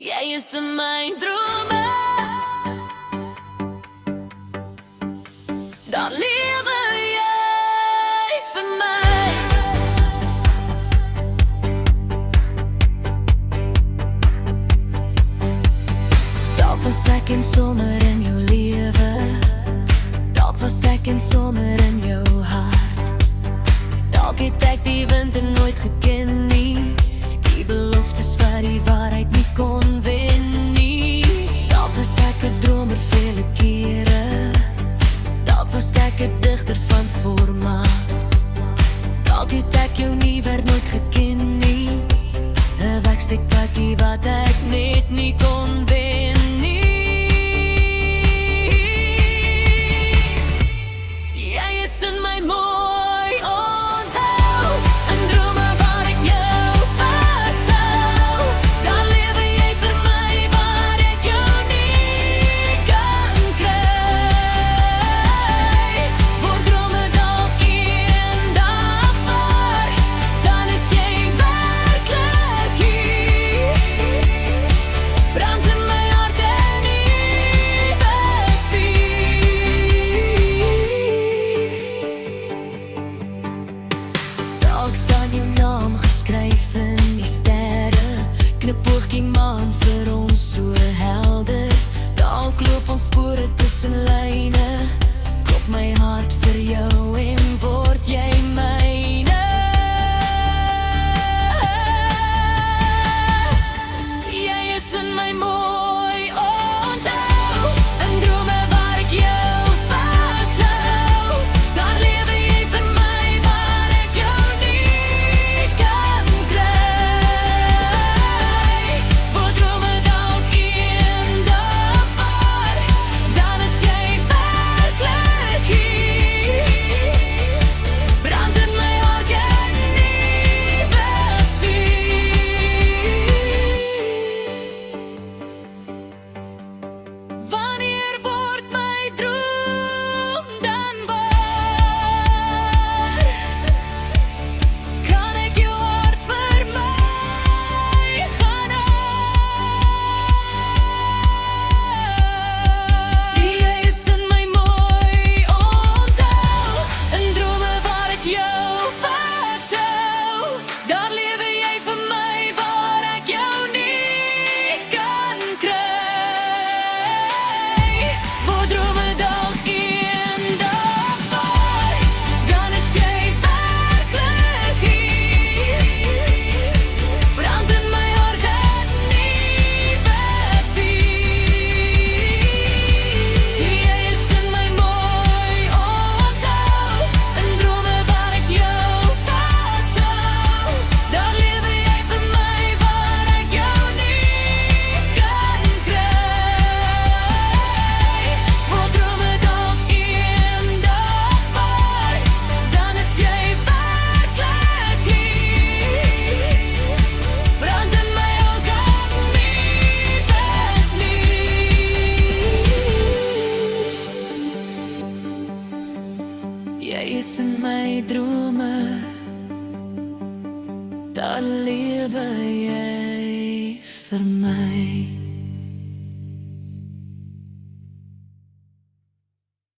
Jij is in mijn dromen, dan leven jij voor mij. Dat was ek in zomer in jouw leven, dat was ek in zomer in jouw hart. Dat het ek die winter nooit geken nie, die beloftes waar die waarheid nie kon wen nie. Dat was ek 'n dromer vele kere, dat was ek 'n digter van formaat. Dalk het ek jou nie weer nooit geken nie, 'n wegsteekpakkie wat ek net nie kon wen nie. Jy is in my mooi onthou, 'n drome waar ek jou vashou. Dan lewe jy vir my waar ek jou nie kan kry. Word drome dalk eendag waar, dan is jy werklik hier. Brand in my hart 'n nuwe vuur. Dalk staan jou naam geskryf in die sterre, knipoogkie maan vir ons so helder. Dalk loop ons spore tussen lyne, klop my hart vir jou en word jy myne. Jy is in my mooi onthou, 'n drome waar ek jou vashou. Daar lewe jy vir my waar ek jou nie kan kry. Word drome dalk eendag waar, dan is jy werklik hier. Brand in my hart 'n nuwe vuur. Wanneer word my droom dan waar? Kan ek jou hart vir my gaan hou? Jy is in my mooi onthou, 'n drome waar ek jou vashou. Daar lewe jy vir my waar ek jou nie kan kry. Word drome dalk eendag waar, dan is jy werklik hier. Brand in my hart 'n nuwe vuur. Jy is in my mooi onthou, 'n drome waar ek jou vashou. Daar lewe jy vir my waar ek jou nie kan kry. Word drome dalk eendag waar, dan is jy werklik hier. Brand in my hart 'n nuwe vuur. Jy is in my drome, dan lewe jy vir my.